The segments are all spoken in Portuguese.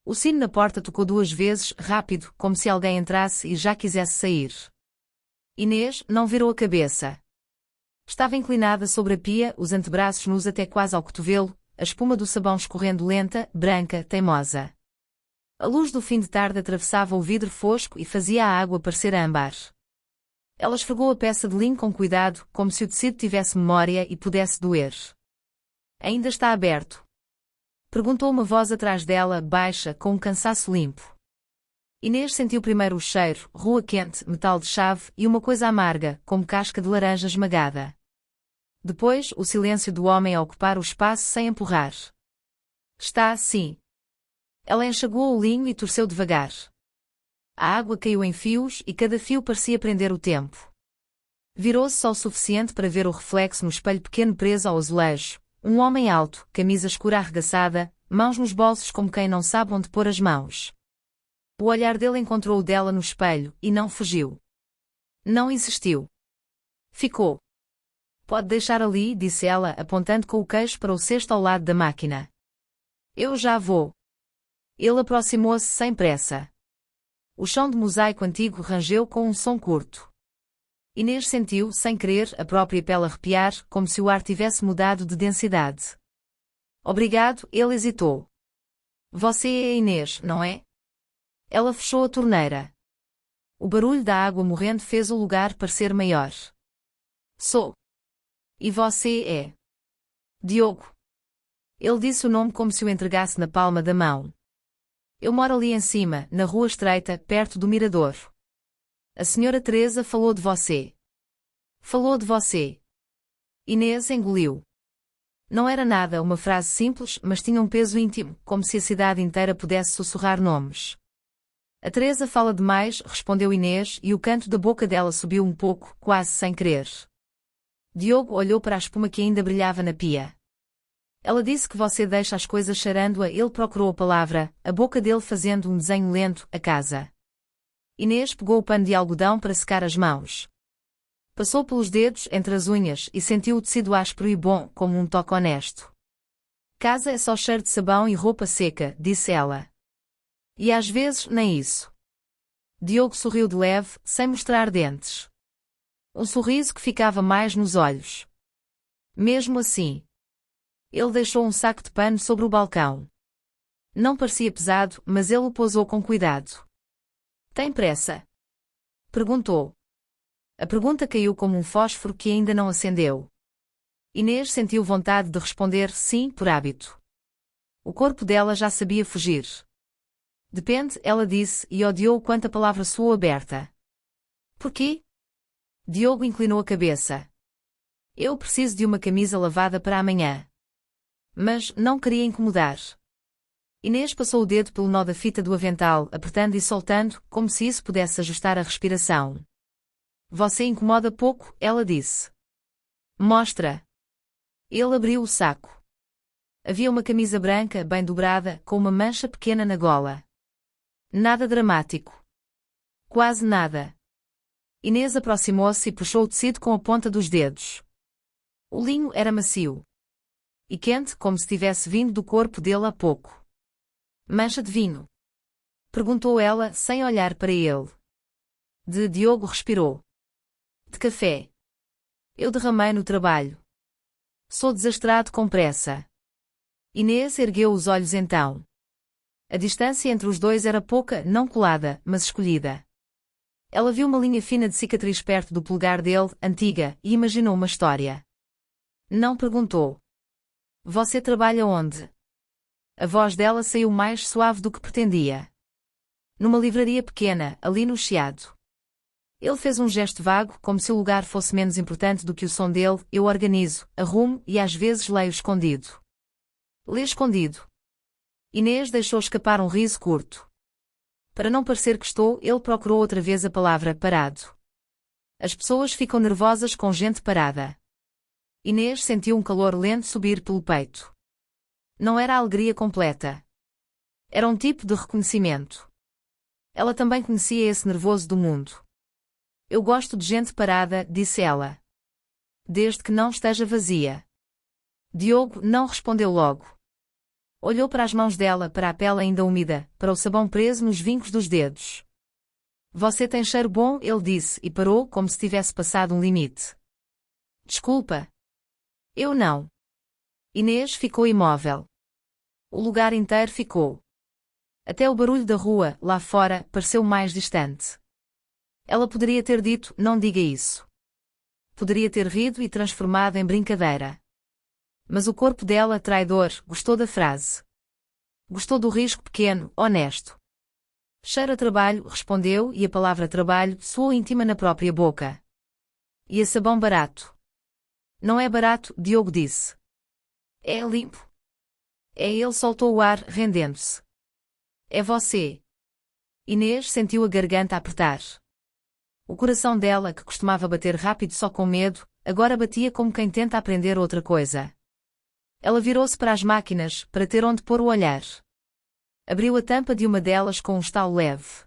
O sino na porta tocou 2 vezes, rápido, como se alguém entrasse e já quisesse sair. Inês não virou a cabeça. Estava inclinada sobre a pia, os antebraços nus até quase ao cotovelo, a espuma do sabão escorrendo lenta, branca, teimosa. A luz do fim de tarde atravessava o vidro fosco e fazia a água parecer âmbar. Ela esfregou a peça de linho com cuidado, como se o tecido tivesse memória e pudesse doer. Ainda está aberto? Perguntou uma voz atrás dela, baixa, com um cansaço limpo. Inês sentiu primeiro o cheiro, rua quente, metal de chave e uma coisa amarga, como casca de laranja esmagada. Depois, o silêncio do homem a ocupar o espaço sem empurrar. Está assim. Ela enxaguou o linho e torceu devagar. A água caiu em fios e cada fio parecia prender o tempo. Virou-se só o suficiente para ver o reflexo no espelho pequeno preso ao azulejo. Um homem alto, camisa escura arregaçada, mãos nos bolsos como quem não sabe onde pôr as mãos. O olhar dele encontrou o dela no espelho, e não fugiu. Não insistiu. Ficou. Pode deixar ali, disse ela, apontando com o queixo para o cesto ao lado da máquina. Eu já vou. Ele aproximou-se sem pressa. O chão de mosaico antigo rangeu com um som curto. Inês sentiu, sem querer, a própria pele arrepiar, como se o ar tivesse mudado de densidade. Obrigado, ele hesitou. Você é a Inês, não é? Ela fechou a torneira. O barulho da água morrendo fez o lugar parecer maior. Sou. E você é? Diogo. Ele disse o nome como se o entregasse na palma da mão. Eu moro ali em cima, na rua estreita, perto do mirador. A senhora Teresa falou de você. Falou de você. Inês engoliu. Não era nada uma frase simples, mas tinha um peso íntimo, como se a cidade inteira pudesse sussurrar nomes. A Teresa fala demais, respondeu Inês, e o canto da boca dela subiu um pouco, quase sem querer. Diogo olhou para a espuma que ainda brilhava na pia. Ela disse que você deixa as coisas cheirando-a. Ele procurou a palavra, a boca dele fazendo um desenho lento, a casa. Inês pegou o pano de algodão para secar as mãos. Passou pelos dedos, entre as unhas, e sentiu o tecido áspero e bom, como um toque honesto. Casa é só cheiro de sabão e roupa seca, disse ela. E às vezes, nem isso. Diogo sorriu de leve, sem mostrar dentes. Um sorriso que ficava mais nos olhos. Mesmo assim. Ele deixou um saco de pano sobre o balcão. Não parecia pesado, mas ele o pousou com cuidado. Tem pressa? Perguntou. A pergunta caiu como um fósforo que ainda não acendeu. Inês sentiu vontade de responder sim por hábito. O corpo dela já sabia fugir. Depende, ela disse, e odiou quanto a palavra soou aberta. Por quê? Diogo inclinou a cabeça. Eu preciso de uma camisa lavada para amanhã. Mas não queria incomodar. Inês passou o dedo pelo nó da fita do avental, apertando e soltando, como se isso pudesse ajustar a respiração. Você incomoda pouco, ela disse. Mostra. Ele abriu o saco. Havia uma camisa branca, bem dobrada, com uma mancha pequena na gola. Nada dramático. Quase nada. Inês aproximou-se e puxou o tecido com a ponta dos dedos. O linho era macio. E quente, como se tivesse vindo do corpo dele há pouco. Mancha de vinho? Perguntou ela, sem olhar para ele. Diogo respirou. De café. Eu derramei no trabalho. Sou desastrado com pressa. Inês ergueu os olhos então. A distância entre os dois era pouca, não colada, mas escolhida. Ela viu uma linha fina de cicatriz perto do polegar dele, antiga, e imaginou uma história. Não perguntou. Você trabalha onde? A voz dela saiu mais suave do que pretendia. Numa livraria pequena, ali no Chiado. Ele fez um gesto vago, como se o lugar fosse menos importante do que o som dele. Eu organizo, arrumo e às vezes leio escondido. Lê escondido. Inês deixou escapar um riso curto. Para não parecer que estou, ele procurou outra vez a palavra parado. As pessoas ficam nervosas com gente parada. Inês sentiu um calor lento subir pelo peito. Não era a alegria completa. Era um tipo de reconhecimento. Ela também conhecia esse nervoso do mundo. Eu gosto de gente parada, disse ela. Desde que não esteja vazia. Diogo não respondeu logo. Olhou para as mãos dela, para a pele ainda úmida, para o sabão preso nos vincos dos dedos. Você tem cheiro bom, ele disse, e parou como se tivesse passado um limite. Desculpa. Eu não. Inês ficou imóvel. O lugar inteiro ficou. Até o barulho da rua, lá fora, pareceu mais distante. Ela poderia ter dito, não diga isso. Poderia ter rido e transformado em brincadeira. Mas o corpo dela, traidor, gostou da frase. Gostou do risco pequeno, honesto. Cheira a trabalho, respondeu, e a palavra trabalho soou íntima na própria boca. E a sabão barato? Não é barato, Diogo disse. É limpo. Ele soltou o ar, rendendo-se. É você. Inês sentiu a garganta apertar. O coração dela, que costumava bater rápido só com medo, agora batia como quem tenta aprender outra coisa. Ela virou-se para as máquinas, para ter onde pôr o olhar. Abriu a tampa de uma delas com um estalo leve.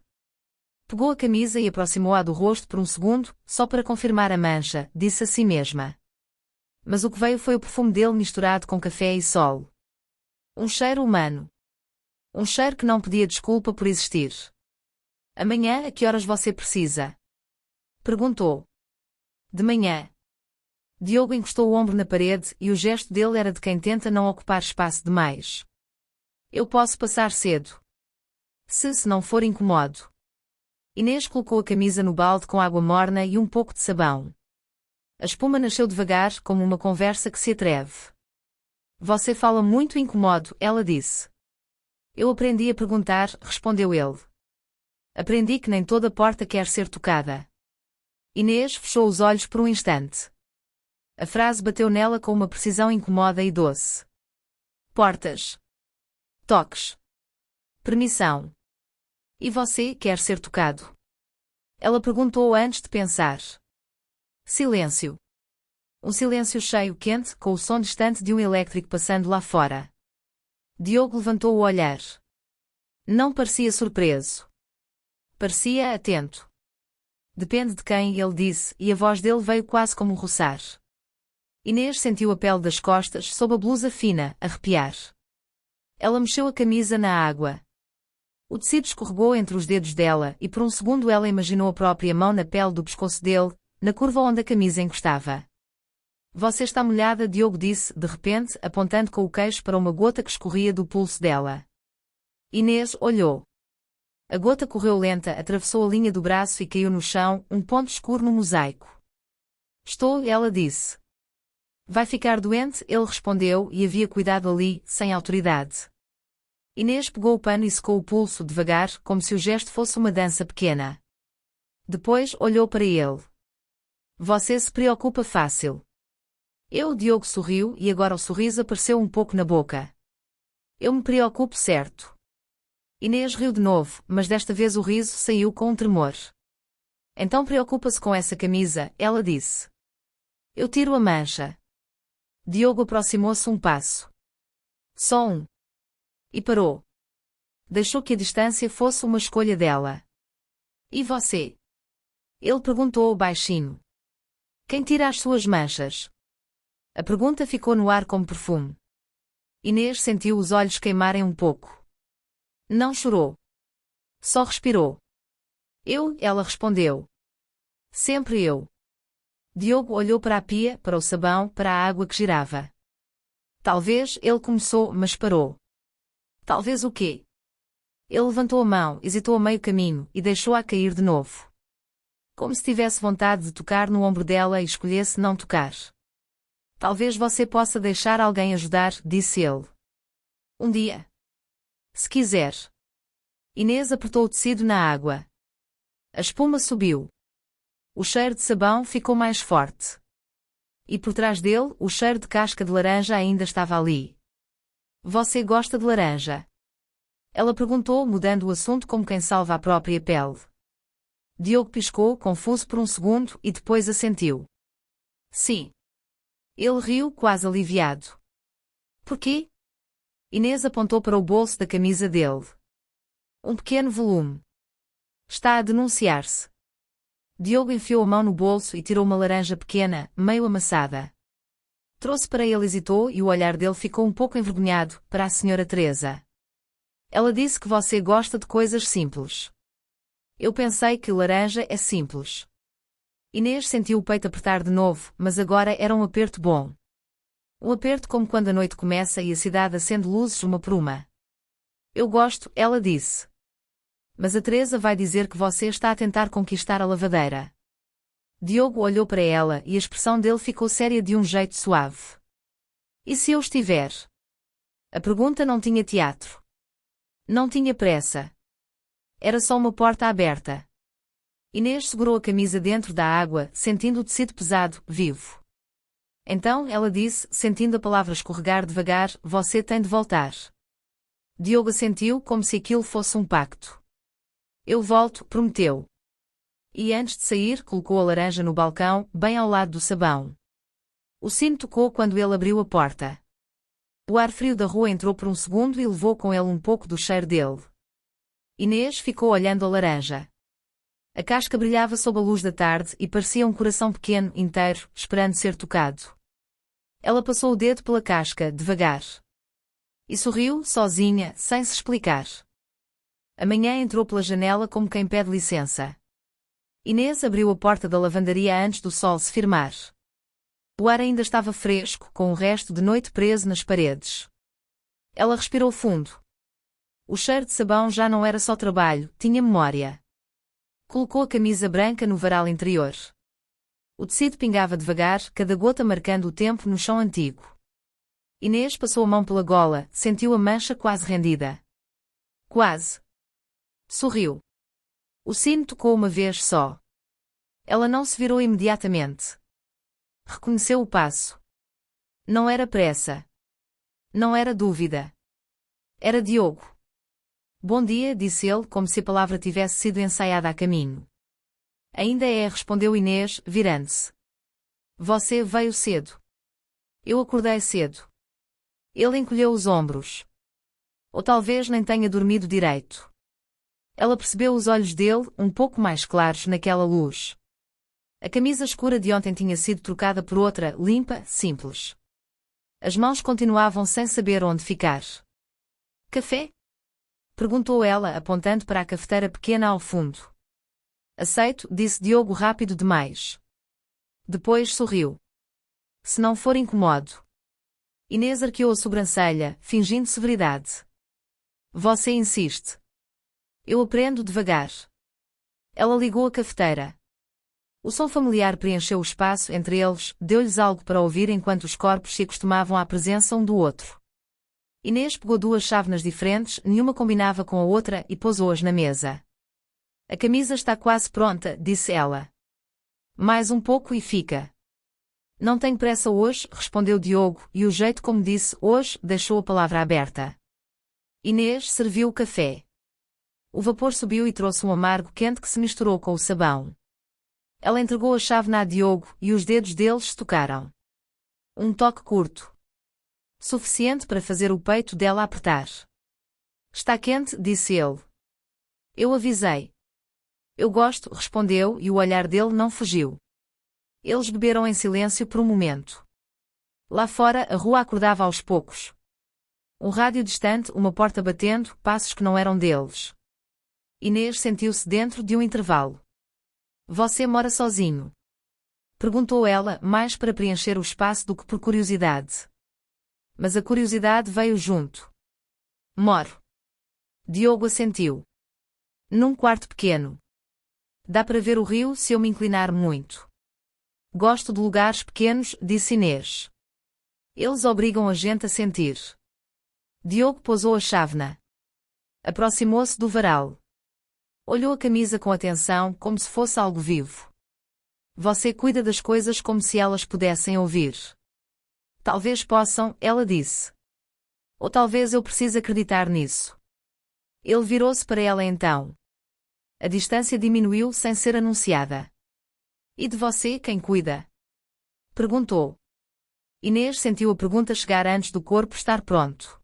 Pegou a camisa e aproximou-a do rosto por um segundo, só para confirmar a mancha, disse a si mesma. Mas o que veio foi o perfume dele misturado com café e sol. Um cheiro humano. Um cheiro que não pedia desculpa por existir. Amanhã, a que horas você precisa? Perguntou. De manhã. Diogo encostou o ombro na parede e o gesto dele era de quem tenta não ocupar espaço demais. Eu posso passar cedo. Se não for incômodo. Inês colocou a camisa no balde com água morna e um pouco de sabão. A espuma nasceu devagar, como uma conversa que se atreve. Você fala muito incomodo, ela disse. Eu aprendi a perguntar, respondeu ele. Aprendi que nem toda porta quer ser tocada. Inês fechou os olhos por um instante. A frase bateu nela com uma precisão incomoda e doce. Portas. Toques. Permissão. E você quer ser tocado? Ela perguntou antes de pensar. Silêncio. Um silêncio cheio quente, com o som distante de um elétrico passando lá fora. Diogo levantou o olhar. Não parecia surpreso. Parecia atento. Depende de quem, ele disse, e a voz dele veio quase como um roçar. Inês sentiu a pele das costas sob a blusa fina, arrepiar. Ela mexeu a camisa na água. O tecido escorregou entre os dedos dela e por um segundo ela imaginou a própria mão na pele do pescoço dele, na curva onde a camisa encostava. Você está molhada, Diogo disse, de repente, apontando com o queixo para uma gota que escorria do pulso dela. Inês olhou. A gota correu lenta, atravessou a linha do braço e caiu no chão, um ponto escuro no mosaico. Estou, ela disse. Vai ficar doente, ele respondeu e havia cuidado ali, sem autoridade. Inês pegou o pano e secou o pulso devagar, como se o gesto fosse uma dança pequena. Depois olhou para ele. Você se preocupa fácil. Diogo sorriu e agora o sorriso apareceu um pouco na boca. Eu me preocupo certo. Inês riu de novo, mas desta vez o riso saiu com um tremor. Então preocupa-se com essa camisa, ela disse. Eu tiro a mancha. Diogo aproximou-se um passo. Só um. E parou. Deixou que a distância fosse uma escolha dela. E você? Ele perguntou baixinho. Quem tira as suas manchas? A pergunta ficou no ar como perfume. Inês sentiu os olhos queimarem um pouco. Não chorou. Só respirou. Ela respondeu. Sempre eu. Diogo olhou para a pia, para o sabão, para a água que girava. Talvez, ele começou, mas parou. Talvez o quê? Ele levantou a mão, hesitou a meio caminho, e deixou-a cair de novo. Como se tivesse vontade de tocar no ombro dela e escolhesse não tocar. Talvez você possa deixar alguém ajudar, disse ele. Um dia. Se quiser. Inês apertou o tecido na água. A espuma subiu. O cheiro de sabão ficou mais forte. E por trás dele, o cheiro de casca de laranja ainda estava ali. Você gosta de laranja? Ela perguntou, mudando o assunto como quem salva a própria pele. Diogo piscou, confuso por um segundo, e depois assentiu. Sim. Ele riu, quase aliviado. Por quê? Inês apontou para o bolso da camisa dele. Um pequeno volume. Está a denunciar-se. Diogo enfiou a mão no bolso e tirou uma laranja pequena, meio amassada. Trouxe para ele, hesitou e o olhar dele ficou um pouco envergonhado, para a Sra. Teresa. Ela disse que você gosta de coisas simples. Eu pensei que laranja é simples. Inês sentiu o peito apertar de novo, mas agora era um aperto bom. Um aperto como quando a noite começa e a cidade acende luzes uma por uma. Eu gosto, ela disse. Mas a Teresa vai dizer que você está a tentar conquistar a lavadeira. Diogo olhou para ela e a expressão dele ficou séria de um jeito suave. E se eu estiver? A pergunta não tinha teatro. Não tinha pressa. Era só uma porta aberta. Inês segurou a camisa dentro da água, sentindo o tecido pesado, vivo. Então ela disse, sentindo a palavra escorregar devagar, você tem de voltar. Diogo assentiu como se aquilo fosse um pacto. Eu volto, prometeu. E antes de sair, colocou a laranja no balcão, bem ao lado do sabão. O sino tocou quando ele abriu a porta. O ar frio da rua entrou por um segundo e levou com ele um pouco do cheiro dele. Inês ficou olhando a laranja. A casca brilhava sob a luz da tarde e parecia um coração pequeno, inteiro, esperando ser tocado. Ela passou o dedo pela casca, devagar. E sorriu, sozinha, sem se explicar. A manhã entrou pela janela como quem pede licença. Inês abriu a porta da lavandaria antes do sol se firmar. O ar ainda estava fresco, com o resto de noite preso nas paredes. Ela respirou fundo. O cheiro de sabão já não era só trabalho, tinha memória. Colocou a camisa branca no varal interior. O tecido pingava devagar, cada gota marcando o tempo no chão antigo. Inês passou a mão pela gola, sentiu a mancha quase rendida. Quase. Sorriu. O sino tocou uma vez só. Ela não se virou imediatamente. Reconheceu o passo. Não era pressa. Não era dúvida. Era Diogo. Bom dia, disse ele, como se a palavra tivesse sido ensaiada a caminho. Ainda é, respondeu Inês, virando-se. Você veio cedo. Eu acordei cedo. Ele encolheu os ombros. Ou talvez nem tenha dormido direito. Ela percebeu os olhos dele, um pouco mais claros naquela luz. A camisa escura de ontem tinha sido trocada por outra, limpa, simples. As mãos continuavam sem saber onde ficar. Café? Perguntou ela, apontando para a cafeteira pequena ao fundo. Aceito, disse Diogo rápido demais. Depois sorriu. Se não for incomodo. Inês arqueou a sobrancelha, fingindo severidade. Você insiste. Eu aprendo devagar. Ela ligou a cafeteira. O som familiar preencheu o espaço entre eles, deu-lhes algo para ouvir enquanto os corpos se acostumavam à presença um do outro. Inês pegou duas chávenas diferentes, nenhuma combinava com a outra e pousou-as na mesa. A camisa está quase pronta, disse ela. Mais um pouco e fica. Não tenho pressa hoje, respondeu Diogo, e o jeito como disse hoje deixou a palavra aberta. Inês serviu o café. O vapor subiu e trouxe um amargo quente que se misturou com o sabão. Ela entregou a chávena a Diogo e os dedos deles se tocaram. Um toque curto. Suficiente para fazer o peito dela apertar. Está quente, disse ele. Eu avisei. Eu gosto, respondeu e o olhar dele não fugiu. Eles beberam em silêncio por um momento. Lá fora a rua acordava aos poucos. Um rádio distante, uma porta batendo, passos que não eram deles. Inês sentiu-se dentro de um intervalo. Você mora sozinho? Perguntou ela, mais para preencher o espaço do que por curiosidade. Mas a curiosidade veio junto. Moro. Diogo assentiu. Num quarto pequeno. Dá para ver o rio se eu me inclinar muito. Gosto de lugares pequenos, disse Inês. Eles obrigam a gente a sentir. Diogo pousou a chávena. Aproximou-se do varal. Olhou a camisa com atenção, como se fosse algo vivo. Você cuida das coisas como se elas pudessem ouvir. Talvez possam, ela disse. Ou talvez eu precise acreditar nisso. Ele virou-se para ela então. A distância diminuiu sem ser anunciada. E de você quem cuida? Perguntou. Inês sentiu a pergunta chegar antes do corpo estar pronto.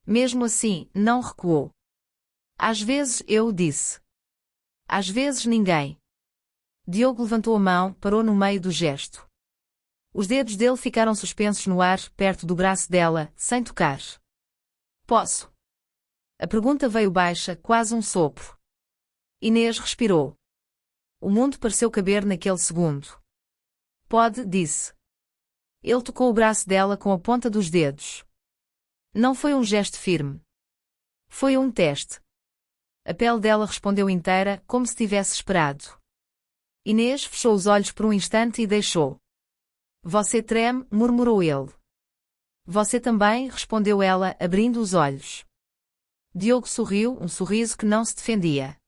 Mesmo assim, não recuou. Às vezes eu disse. Às vezes ninguém. Diogo levantou a mão, parou no meio do gesto. Os dedos dele ficaram suspensos no ar, perto do braço dela, sem tocar. Posso? A pergunta veio baixa, quase um sopro. Inês respirou. O mundo pareceu caber naquele segundo. Pode, disse. Ele tocou o braço dela com a ponta dos dedos. Não foi um gesto firme. Foi um teste. A pele dela respondeu inteira, como se tivesse esperado. Inês fechou os olhos por um instante e deixou. Você treme, murmurou ele. Você também, respondeu ela, abrindo os olhos. Diogo sorriu, um sorriso que não se defendia.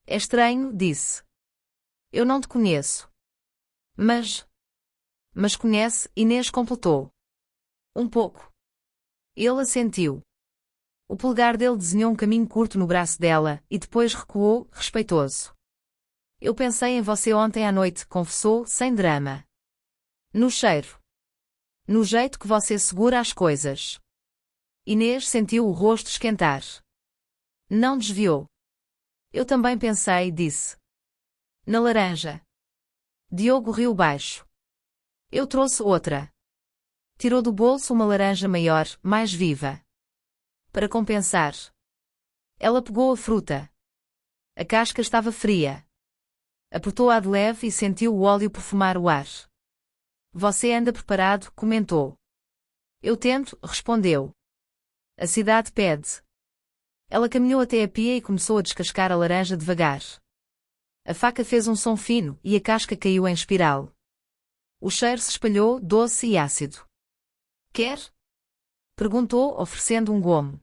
É estranho, disse. Eu não te conheço. Mas conhece, Inês completou. Um pouco. Ele assentiu. O polegar dele desenhou um caminho curto no braço dela, e depois recuou, respeitoso. Eu pensei em você ontem à noite, confessou, sem drama. No cheiro. No jeito que você segura as coisas. Inês sentiu o rosto esquentar. Não desviou. Eu também pensei, disse. Na laranja. Diogo riu baixo. Eu trouxe outra. Tirou do bolso uma laranja maior, mais viva. Para compensar. Ela pegou a fruta. A casca estava fria. Apertou-a de leve e sentiu o óleo perfumar o ar. Você anda preparado, comentou. Eu tento, respondeu. A cidade pede. Ela caminhou até a pia e começou a descascar a laranja devagar. A faca fez um som fino e a casca caiu em espiral. O cheiro se espalhou, doce e ácido. Quer? Perguntou, oferecendo um gomo.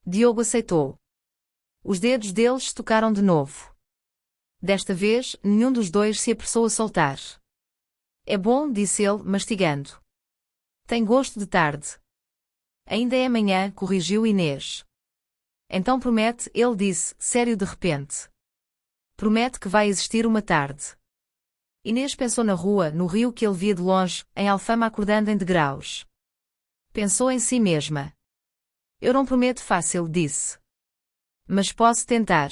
Diogo aceitou. Os dedos deles tocaram de novo. Desta vez, nenhum dos dois se apressou a soltar. É bom, disse ele, mastigando. Tem gosto de tarde. Ainda é amanhã, corrigiu Inês. Então promete, ele disse, sério de repente. Promete que vai existir uma tarde. Inês pensou na rua, no rio que ele via de longe, em Alfama acordando em degraus. Pensou em si mesma. Eu não prometo fácil, disse. Mas posso tentar.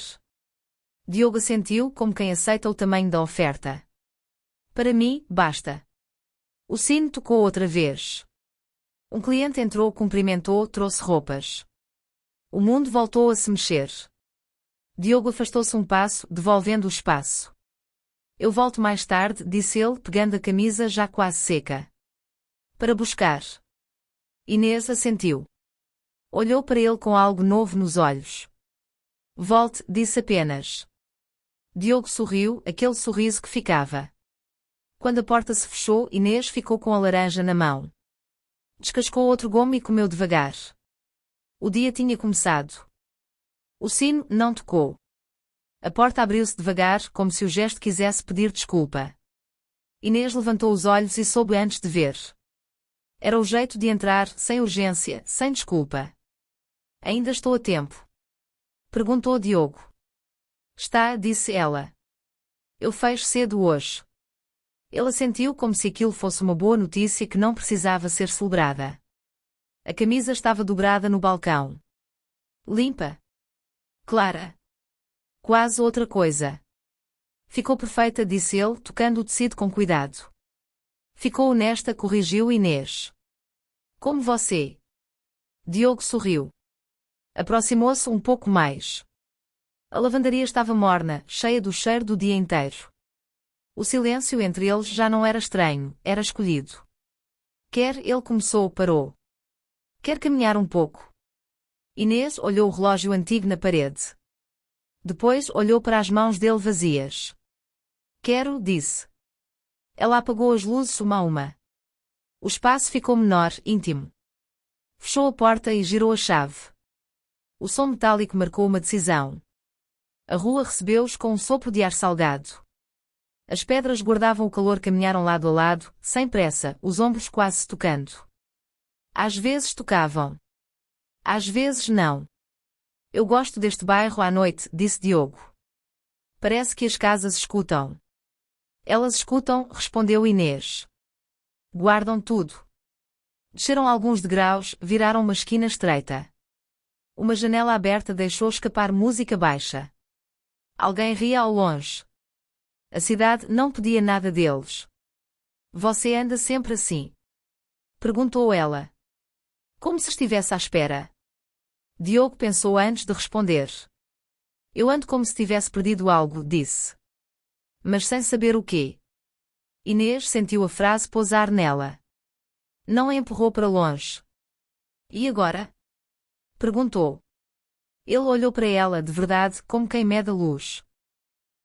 Diogo assentiu como quem aceita o tamanho da oferta. Para mim, basta. O sino tocou outra vez. Um cliente entrou, cumprimentou, trouxe roupas. O mundo voltou a se mexer. Diogo afastou-se um passo, devolvendo o espaço. Eu volto mais tarde, disse ele, pegando a camisa já quase seca. Para buscar. Inês assentiu. Olhou para ele com algo novo nos olhos. Volte, disse apenas. Diogo sorriu, aquele sorriso que ficava. Quando a porta se fechou, Inês ficou com a laranja na mão. Descascou outro gomo e comeu devagar. O dia tinha começado. O sino não tocou. A porta abriu-se devagar, como se o gesto quisesse pedir desculpa. Inês levantou os olhos e soube antes de ver. Era o jeito de entrar, sem urgência, sem desculpa. Ainda estou a tempo? Perguntou Diogo. Está, disse ela. Eu fecho cedo hoje. Ele assentiu como se aquilo fosse uma boa notícia que não precisava ser celebrada. A camisa estava dobrada no balcão. Limpa. Clara. Quase outra coisa. Ficou perfeita, disse ele, tocando o tecido com cuidado. Ficou honesta, corrigiu Inês. Como você. Diogo sorriu. Aproximou-se um pouco mais. A lavandaria estava morna, cheia do cheiro do dia inteiro. O silêncio entre eles já não era estranho, era escolhido. Quer, ele começou, parou. Quer caminhar um pouco? Inês olhou o relógio antigo na parede. Depois olhou para as mãos dele vazias. Quero, disse. Ela apagou as luzes uma a uma. O espaço ficou menor, íntimo. Fechou a porta e girou a chave. O som metálico marcou uma decisão. A rua recebeu-os com um sopro de ar salgado. As pedras guardavam o calor, caminharam lado a lado, sem pressa, os ombros quase se tocando. Às vezes tocavam. Às vezes não. Eu gosto deste bairro à noite, disse Diogo. Parece que as casas escutam. Elas escutam, respondeu Inês. Guardam tudo. Desceram alguns degraus, viraram uma esquina estreita. Uma janela aberta deixou escapar música baixa. Alguém ria ao longe. A cidade não pedia nada deles. Você anda sempre assim? Perguntou ela. Como se estivesse à espera. Diogo pensou antes de responder. Eu ando como se tivesse perdido algo, disse. Mas sem saber o quê. Inês sentiu a frase pousar nela. Não a empurrou para longe. E agora? Perguntou. Ele olhou para ela de verdade como quem mede a luz.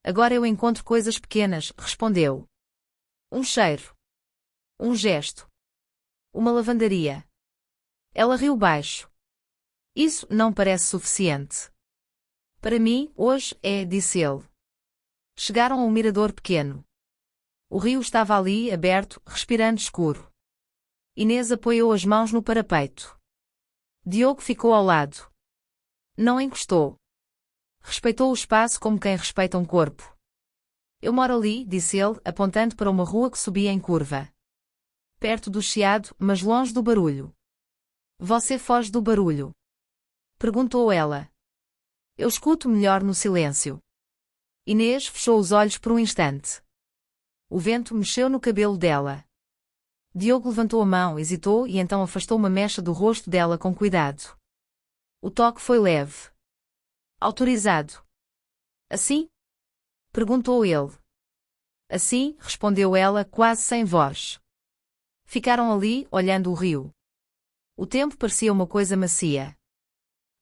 Agora eu encontro coisas pequenas, respondeu. Um cheiro. Um gesto. Uma lavandaria. Ela riu baixo. Isso não parece suficiente. Para mim, hoje é, disse ele. Chegaram a um mirador pequeno. O rio estava ali, aberto, respirando escuro. Inês apoiou as mãos no parapeito. Diogo ficou ao lado. Não encostou. Respeitou o espaço como quem respeita um corpo. Eu moro ali, disse ele, apontando para uma rua que subia em curva. Perto do chiado, mas longe do barulho. Você foge do barulho? Perguntou ela. Eu escuto melhor no silêncio. Inês fechou os olhos por um instante. O vento mexeu no cabelo dela. Diogo levantou a mão, hesitou e então afastou uma mecha do rosto dela com cuidado. O toque foi leve. Autorizado. Assim? Perguntou ele. Assim, respondeu ela quase sem voz. Ficaram ali, olhando o rio. O tempo parecia uma coisa macia.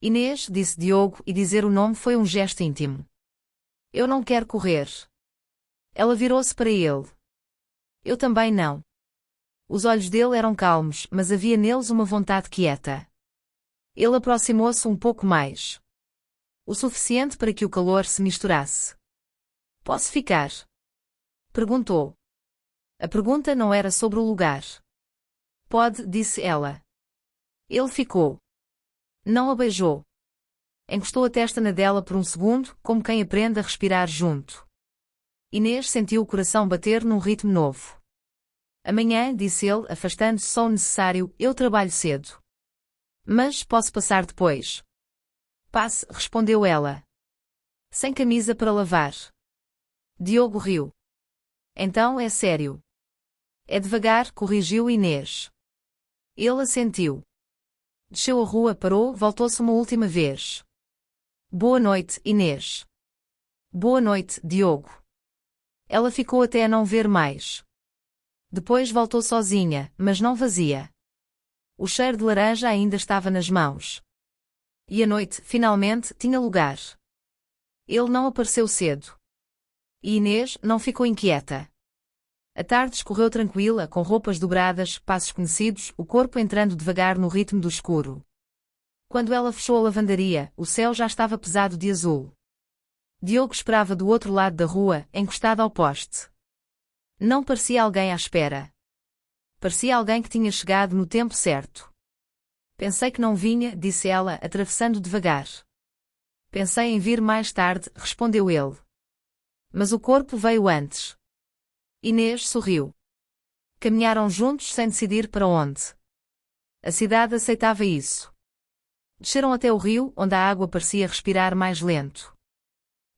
Inês, disse Diogo, e dizer o nome foi um gesto íntimo. Eu não quero correr. Ela virou-se para ele. Eu também não. Os olhos dele eram calmos, mas havia neles uma vontade quieta. Ele aproximou-se um pouco mais. O suficiente para que o calor se misturasse. Posso ficar? Perguntou. A pergunta não era sobre o lugar. Pode, disse ela. Ele ficou. Não a beijou. Encostou a testa na dela por um segundo, como quem aprende a respirar junto. Inês sentiu o coração bater num ritmo novo. Amanhã, disse ele, afastando-se só o necessário, eu trabalho cedo. Mas posso passar depois. Passe, respondeu ela. Sem camisa para lavar. Diogo riu. Então é sério. É devagar, corrigiu Inês. Ele assentiu. Desceu a rua, parou, voltou-se uma última vez. Boa noite, Inês. Boa noite, Diogo. Ela ficou até a não ver mais. Depois voltou sozinha, mas não vazia. O cheiro de laranja ainda estava nas mãos. E a noite, finalmente, tinha lugar. Ele não apareceu cedo. E Inês não ficou inquieta. A tarde escorreu tranquila, com roupas dobradas, passos conhecidos, o corpo entrando devagar no ritmo do escuro. Quando ela fechou a lavandaria, o céu já estava pesado de azul. Diogo esperava do outro lado da rua, encostado ao poste. Não parecia alguém à espera. Parecia alguém que tinha chegado no tempo certo. Pensei que não vinha, disse ela, atravessando devagar. Pensei em vir mais tarde, respondeu ele. Mas o corpo veio antes. Inês sorriu. Caminharam juntos sem decidir para onde. A cidade aceitava isso. Desceram até o rio, onde a água parecia respirar mais lento.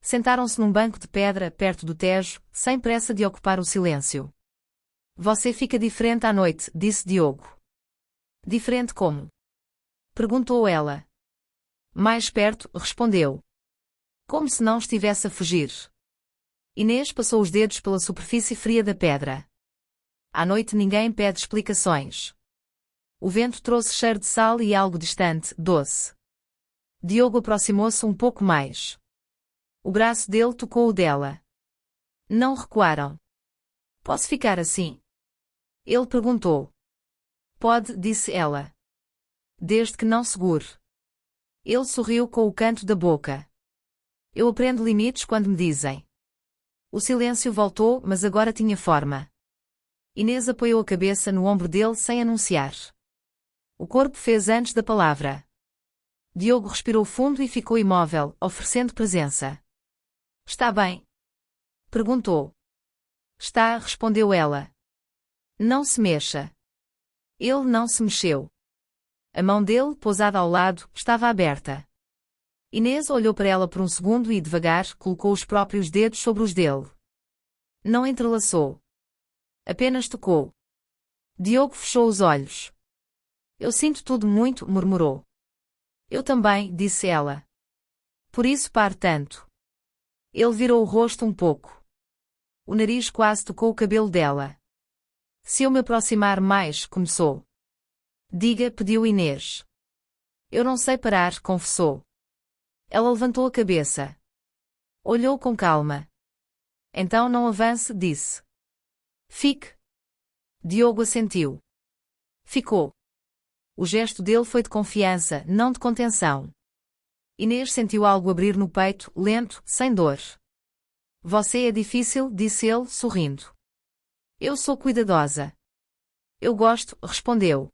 Sentaram-se num banco de pedra perto do Tejo, sem pressa de ocupar o silêncio. Você fica diferente à noite, disse Diogo. Diferente como? Perguntou ela. Mais perto, respondeu. Como se não estivesse a fugir. Inês passou os dedos pela superfície fria da pedra. À noite ninguém pede explicações. O vento trouxe cheiro de sal e algo distante, doce. Diogo aproximou-se um pouco mais. O braço dele tocou o dela. Não recuaram. Posso ficar assim? Ele perguntou. Pode, disse ela. Desde que não segure. Ele sorriu com o canto da boca. Eu aprendo limites quando me dizem. O silêncio voltou, mas agora tinha forma. Inês apoiou a cabeça no ombro dele sem anunciar. O corpo fez antes da palavra. Diogo respirou fundo e ficou imóvel, oferecendo presença. Está bem? Perguntou. Está, respondeu ela. Não se mexa. Ele não se mexeu. A mão dele, pousada ao lado, estava aberta. Inês olhou para ela por um segundo e, devagar, colocou os próprios dedos sobre os dele. Não entrelaçou. Apenas tocou. Diogo fechou os olhos. Eu sinto tudo muito, murmurou. Eu também, disse ela. Por isso paro tanto. Ele virou o rosto um pouco. O nariz quase tocou o cabelo dela. Se eu me aproximar mais, começou. Diga, pediu Inês. Eu não sei parar, confessou. Ela levantou a cabeça. Olhou com calma. Então não avance, disse. Fique. Diogo assentiu. Ficou. O gesto dele foi de confiança, não de contenção. Inês sentiu algo abrir no peito, lento, sem dor. Você é difícil, disse ele, sorrindo. Eu sou cuidadosa. Eu gosto, respondeu.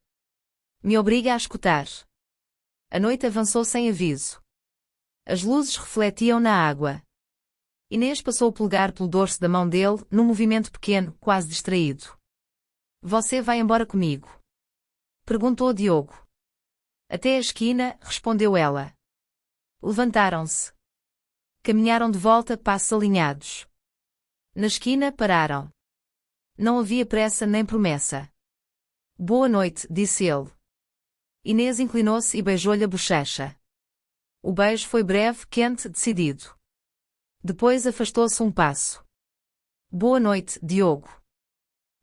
Me obriga a escutar. A noite avançou sem aviso. As luzes refletiam na água. Inês passou o polegar pelo dorso da mão dele, num movimento pequeno, quase distraído. Você vai embora comigo? Perguntou Diogo. Até a esquina, respondeu ela. Levantaram-se. Caminharam de volta, passos alinhados. Na esquina, pararam. Não havia pressa nem promessa. Boa noite, disse ele. Inês inclinou-se e beijou-lhe a bochecha. O beijo foi breve, quente, decidido. Depois afastou-se um passo. Boa noite, Diogo.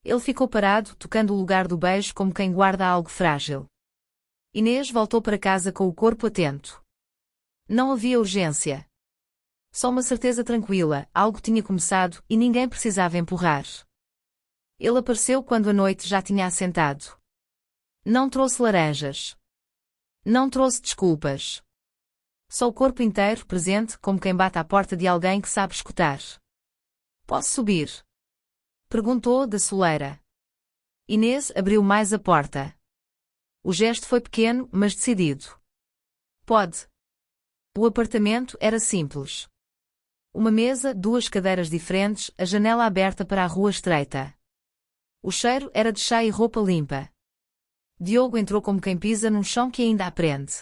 Ele ficou parado, tocando o lugar do beijo como quem guarda algo frágil. Inês voltou para casa com o corpo atento. Não havia urgência. Só uma certeza tranquila, algo tinha começado e ninguém precisava empurrar. Ele apareceu quando a noite já tinha assentado. Não trouxe laranjas. Não trouxe desculpas. Só o corpo inteiro presente como quem bate à porta de alguém que sabe escutar. Posso subir? Perguntou da soleira. Inês abriu mais a porta. O gesto foi pequeno, mas decidido. Pode. O apartamento era simples. Uma mesa, duas cadeiras diferentes, a janela aberta para a rua estreita. O cheiro era de chá e roupa limpa. Diogo entrou como quem pisa num chão que ainda aprende.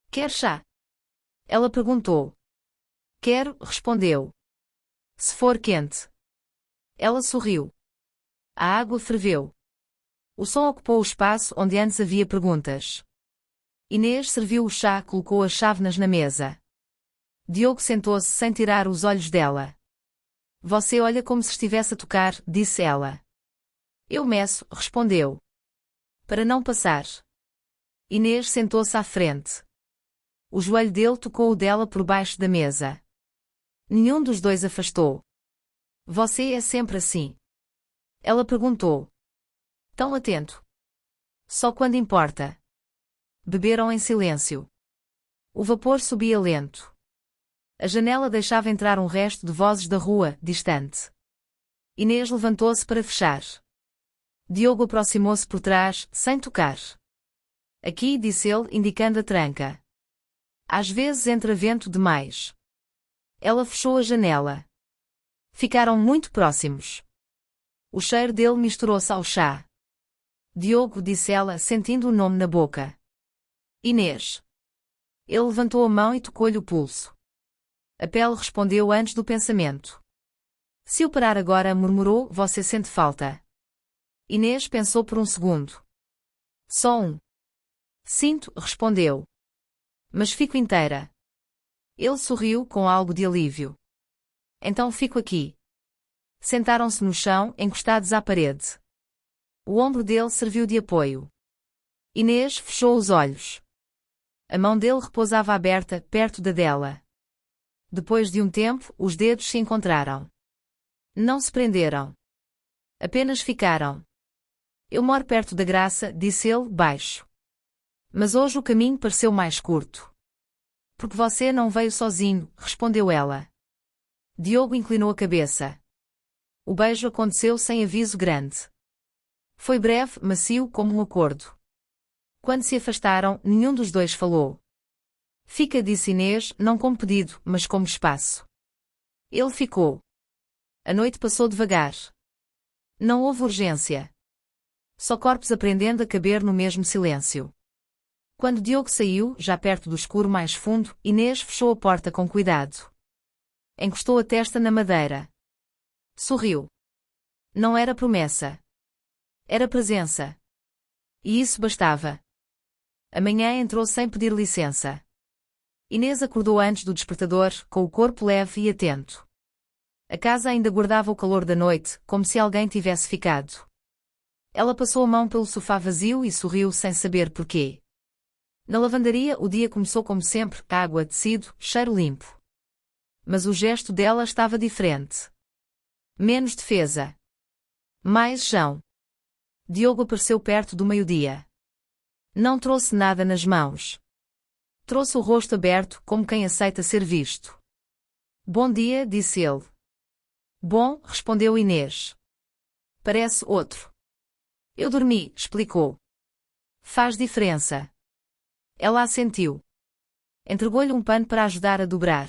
Quer chá? Ela perguntou. Quero, respondeu. Se for quente. Ela sorriu. A água ferveu. O som ocupou o espaço onde antes havia perguntas. Inês serviu o chá, colocou as chávenas na mesa. Diogo sentou-se sem tirar os olhos dela. Você olha como se estivesse a tocar, disse ela. Eu meço, respondeu. Para não passar. Inês sentou-se à frente. O joelho dele tocou o dela por baixo da mesa. Nenhum dos dois afastou. Você é sempre assim? Ela perguntou. Tão atento. Só quando importa. Beberam em silêncio. O vapor subia lento. A janela deixava entrar um resto de vozes da rua, distante. Inês levantou-se para fechar. Diogo aproximou-se por trás, sem tocar. Aqui, disse ele, indicando a tranca. Às vezes entra vento demais. Ela fechou a janela. Ficaram muito próximos. O cheiro dele misturou-se ao chá. Diogo, disse ela, sentindo o nome na boca. Inês. Ele levantou a mão e tocou-lhe o pulso. A pele respondeu antes do pensamento. Se eu parar agora, murmurou, você sente falta. Inês pensou por um segundo. Só um. Sinto, respondeu. Mas fico inteira. Ele sorriu com algo de alívio. Então fico aqui. Sentaram-se no chão, encostados à parede. O ombro dele serviu de apoio. Inês fechou os olhos. A mão dele repousava aberta, perto da dela. Depois de um tempo, os dedos se encontraram. Não se prenderam. Apenas ficaram. Eu moro perto da Graça, disse ele, baixo. Mas hoje o caminho pareceu mais curto. Porque você não veio sozinho, respondeu ela. Diogo inclinou a cabeça. O beijo aconteceu sem aviso grande. Foi breve, macio como um acordo. Quando se afastaram, nenhum dos dois falou. Fica, disse Inês, não como pedido, mas como espaço. Ele ficou. A noite passou devagar. Não houve urgência. Só corpos aprendendo a caber no mesmo silêncio. Quando Diogo saiu, já perto do escuro mais fundo, Inês fechou a porta com cuidado. Encostou a testa na madeira. Sorriu. Não era promessa. Era presença. E isso bastava. Amanhã entrou sem pedir licença. Inês acordou antes do despertador, com o corpo leve e atento. A casa ainda guardava o calor da noite, como se alguém tivesse ficado. Ela passou a mão pelo sofá vazio e sorriu sem saber porquê. Na lavandaria o dia começou como sempre, água, tecido, cheiro limpo. Mas o gesto dela estava diferente. Menos defesa. Mais chão. Diogo apareceu perto do meio-dia. Não trouxe nada nas mãos. Trouxe o rosto aberto, como quem aceita ser visto. Bom dia, disse ele. Bom, respondeu Inês. Parece outro. Eu dormi, explicou. Faz diferença. Ela assentiu. Entregou-lhe um pano para ajudar a dobrar.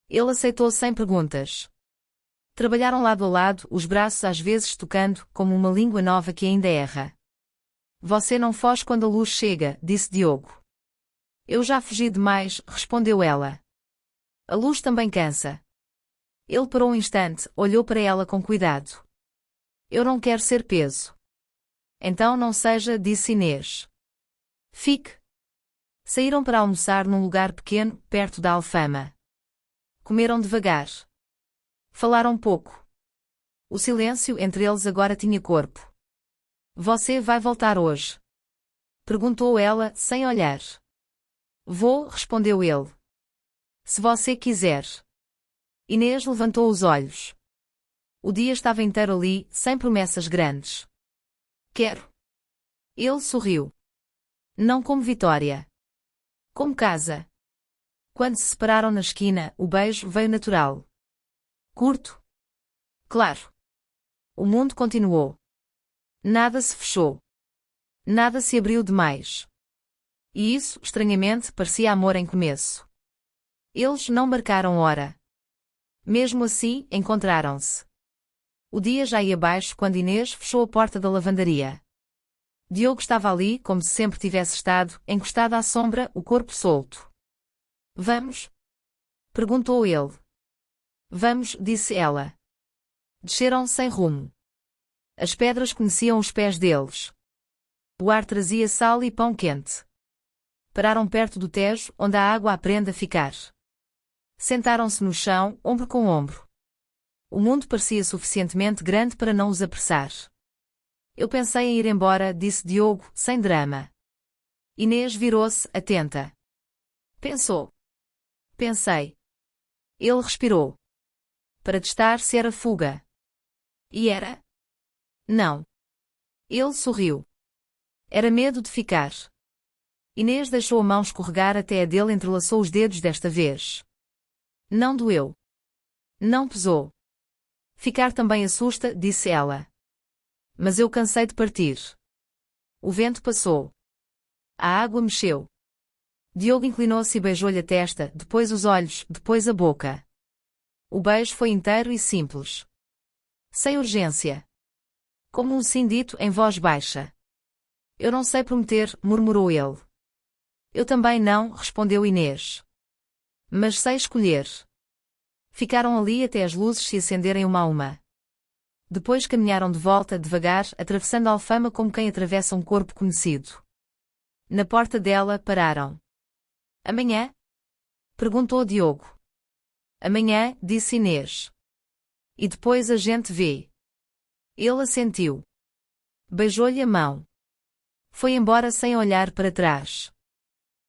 Ele aceitou sem perguntas. Trabalharam lado a lado, os braços às vezes tocando, como uma língua nova que ainda erra. Você não foge quando a luz chega, disse Diogo. Eu já fugi demais, respondeu ela. A luz também cansa. Ele parou um instante, olhou para ela com cuidado. Eu não quero ser peso. Então não seja, disse Inês. Fique. Saíram para almoçar num lugar pequeno, perto da Alfama. Comeram devagar. Falaram pouco. O silêncio entre eles agora tinha corpo. Você vai voltar hoje? Perguntou ela, sem olhar. Vou, respondeu ele. Se você quiser. Inês levantou os olhos. O dia estava inteiro ali, sem promessas grandes. Quero. Ele sorriu. Não como vitória. Como casa. Quando se separaram na esquina, o beijo veio natural. Curto. Claro. O mundo continuou. Nada se fechou. Nada se abriu demais. E isso, estranhamente, parecia amor em começo. Eles não marcaram hora. Mesmo assim, encontraram-se. O dia já ia baixo quando Inês fechou a porta da lavandaria. Diogo estava ali, como se sempre tivesse estado, encostado à sombra, o corpo solto. Vamos? Perguntou ele. Vamos, disse ela. Desceram sem rumo. As pedras conheciam os pés deles. O ar trazia sal e pão quente. Pararam perto do Tejo, onde a água aprende a ficar. Sentaram-se no chão, ombro com ombro. O mundo parecia suficientemente grande para não os apressar. Eu pensei em ir embora, disse Diogo, sem drama. Inês virou-se, atenta. Pensou. Pensei. Ele respirou. Para testar se era fuga. E era? Não. Ele sorriu. Era medo de ficar. Inês deixou a mão escorregar até a dele entrelaçou os dedos desta vez. Não doeu. Não pesou. Ficar também assusta, disse ela. Mas eu cansei de partir. O vento passou. A água mexeu. Diogo inclinou-se e beijou-lhe a testa, depois os olhos, depois a boca. O beijo foi inteiro e simples. Sem urgência. Como um sim dito em voz baixa. Eu não sei prometer, murmurou ele. Eu também não, respondeu Inês. Mas sei escolher. Ficaram ali até as luzes se acenderem uma a uma. Depois caminharam de volta, devagar, atravessando a Alfama como quem atravessa um corpo conhecido. Na porta dela, pararam. Amanhã? Perguntou Diogo. Amanhã, disse Inês. E depois a gente vê. Ele assentiu. Beijou-lhe a mão. Foi embora sem olhar para trás.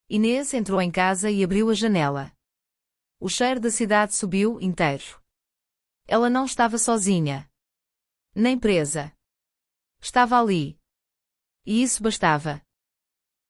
Inês entrou em casa e abriu a janela. O cheiro da cidade subiu inteiro. Ela não estava sozinha. Nem presa. Estava ali. E isso bastava.